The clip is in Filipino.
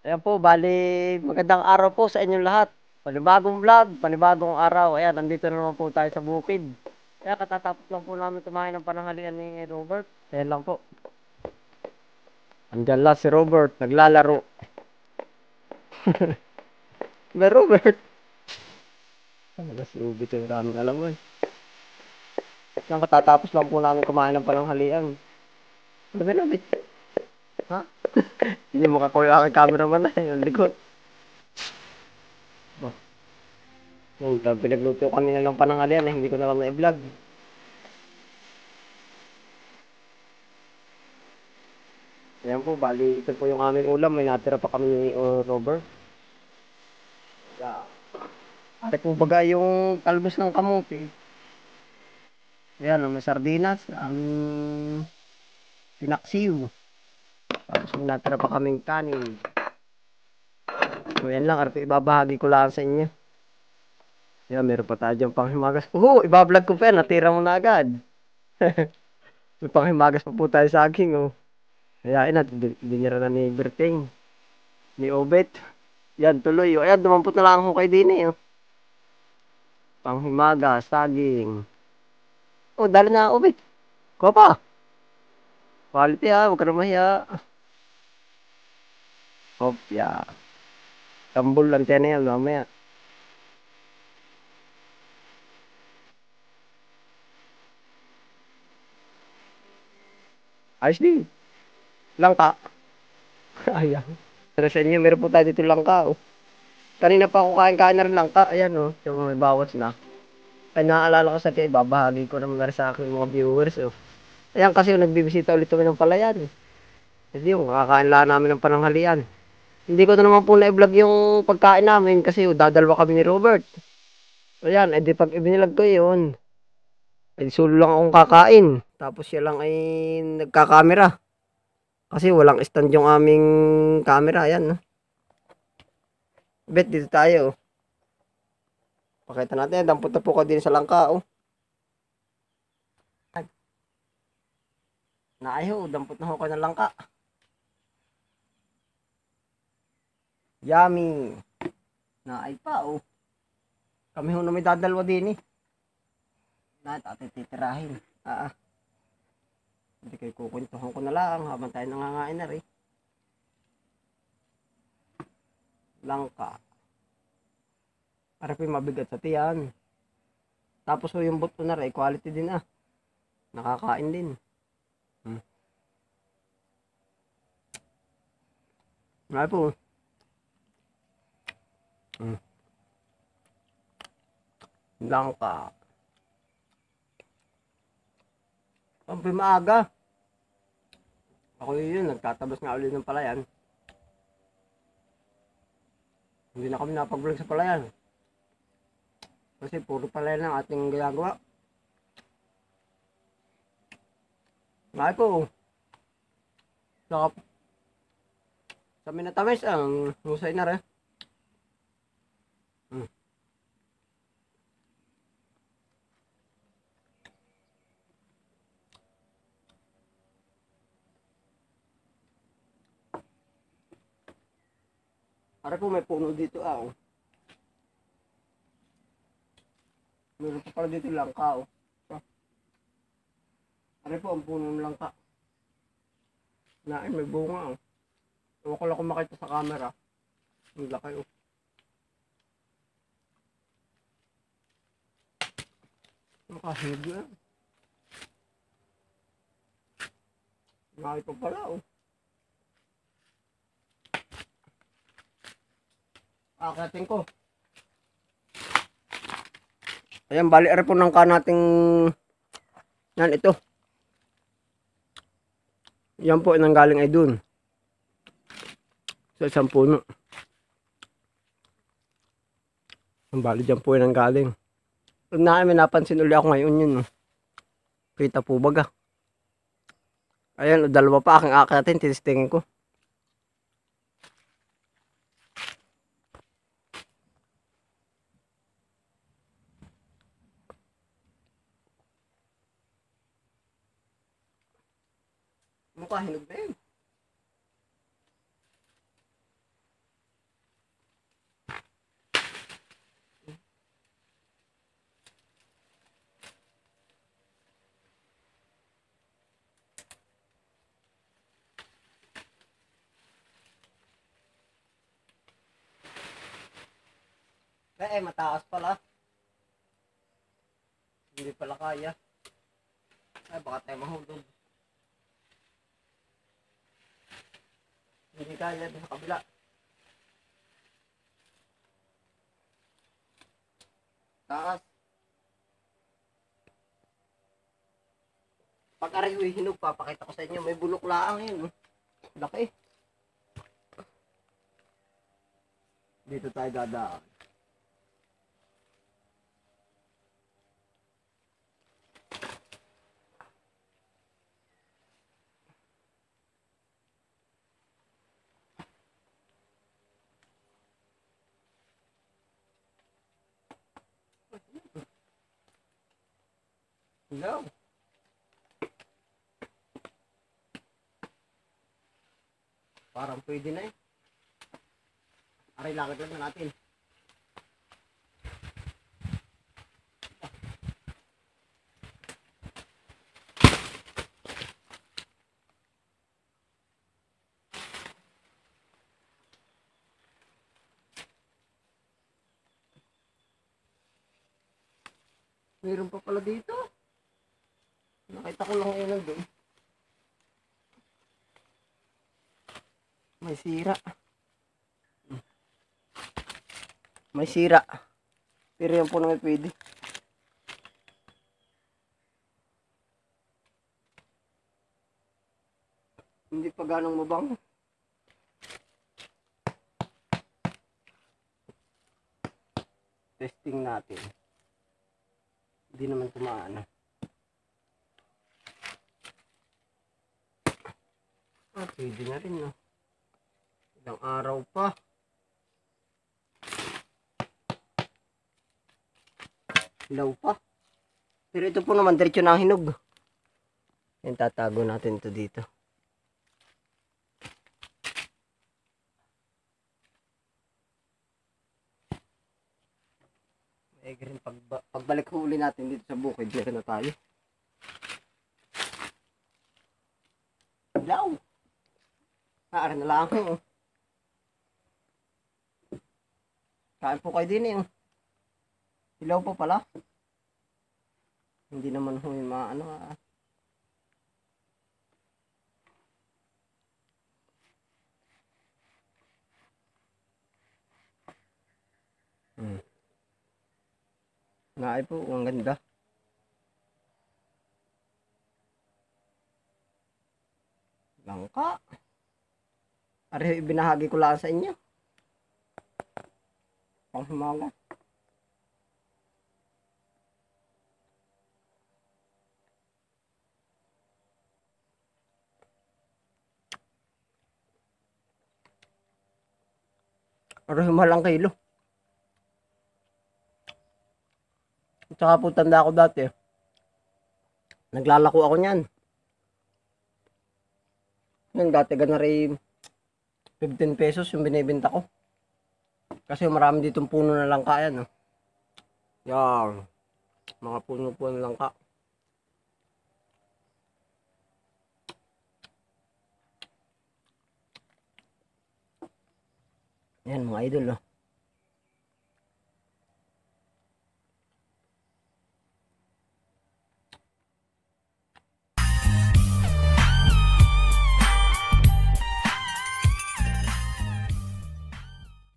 Ayan po, bali, magandang araw po sa inyong lahat. Panibagong vlog, panibagong araw. Ayan, nandito na naman po tayo sa bukid. Kaya katatapos lang po namin kumain ng pananghalian ni Robert. Ayan lang po. Andyan lang si Robert, naglalaro. May Robert. Talaga si Ubit yung daming alam mo eh. Kaya katatapos lang po namin kumain ng pananghalian. Ano ba Robert? Ha? Hindi mo kakuha aking cameraman na yung likod. Oh, yung pinagluto ko kanina ng pananghalian eh, hindi ko na lang na-vlog. Ayan po, bali, ito po yung aming ulam. May natira pa kami ni Robert. Yeah. Ate po baga yung talbos ng kamote. Ayan, may sardinas, ang pinaksiw. Tapos may natira pa kaming kanin. So yan lang, arte ibabahagi ko lang sa inyo. Ayan, meron pa tayo dyan panghimagas. Ibablog ko pa yan, natira mo na agad. May panghimagas pa po tayo sa aking, oh. Ayan, dinira na ni Berting, ni Obet. Yan, tuloy, oh. Ayan, dumampot na lang ako kay Dini, oh. Panghimagas, saging. Oh, dali na, Obet. Ko pa. Quality, ah, huwag ka na mahiya. Kopya. Tambol lang tayo na yan, mamaya. Ayos din. Langka. Ayan. Pero sa inyo, meron po tayo dito langka, oh. Kanina pa ako kain-kain na rin langka. Ayan, oh. Yung may bawas na. Ay, naaalala ko sa tiyan, babahagi ko naman na rin sa aking mga viewers, oh. Ayan, kasi yung nagbibisita ulit kami ng palayan, eh. Hindi, yung kakakain lang namin ng pananghalian. Hindi ko na naman po na-vlog yung pagkain namin kasi oh, dadalwa kami ni Robert. Ayan, edi pag ibinilag ko yun, edi sulo lang akong kakain. Tapos siya lang ay nagkakamera. Kasi walang stand yung aming camera. Ayan, no? Bet, dito tayo. Pakita natin. Dampot na po ko din sa langka. Oh. Naayaw, dampot na ho ko ng langka. Yummy. Naay pa, oh. Kami ho na may dadalwa din, eh. Lahat atin titirahin. Hindi kayo kukwentuhan ko na lang habang tayo nangangain na rin. Langka. Para po mabigat sa tiyan. Tapos po yung buto na rin, quality din ah. Nakakain din. Nga po. Langka. Ang maaga. Ako yun, nagtatabas nga ulit ng palayan. Hindi na kami napag-vlog sa palayan. Kasi puro palayan ang ating ginagawa. Nga po. Sa minatamis, ang husay na rin. Para po may puno dito ah. Oh. Meron pa pala dito langka oh. Para po ang puno ng langka. Nain may bunga oh. Ewan ko lang kung makita sa camera. Ang laki oh. Nakahinog na. Nakita pala oh. Akatin ko. Ayan, bali ari po ng nating yan ito. Yan po nang galing ay dun. Sa isang puno. Ang bali dyan po nang galing. Pag namin napansin ulit ako ngayon yun. Kita po baga. Ayan, dalawa pa aking akatin. Tinistingin ko. Mukha hinog na yun. Mataas pala. Hindi pala kaya. Baka tayo mahulog. Hindi kaya doon sa kabila. Taas. Pag arihoy hinog, papakita ko sa inyo. May bulok laang yun. Laki. Dito tayo dadaan. Hello. Parang pwede na eh. Aray, lakad lang na natin. Mayroon pa pala dito. Nakita ko lang yun doon. May sira. May sira. Pero yan po naman pwede. Hindi pa ganong mabang. Testing natin. Hindi naman tumaano. Pwede na rin, no? Ilang araw pa. Ilaw pa. Pero ito po naman, diretso na ang hinog. Yan, tatago natin ito dito. Rin pagbalik huli natin dito sa bukid, meron na tayo. Ilaw! Naaran na lang ako. Kain po kayo din eh. Ilaw po pala. Hindi naman ho yung maano Naay po, ang ganda. Langka. Ari, ibinahagi ko lang sa inyo. Panghimaga. Ari, malang kilo. Tsaka po tanda ako dati. Naglalako ako niyan. Yan, dati gana rin 15 pesos yung binibenta ko. Kasi marami ditong puno na langka yan. No? Yan. Mga puno-puno ng langka. Yan mga idol. No?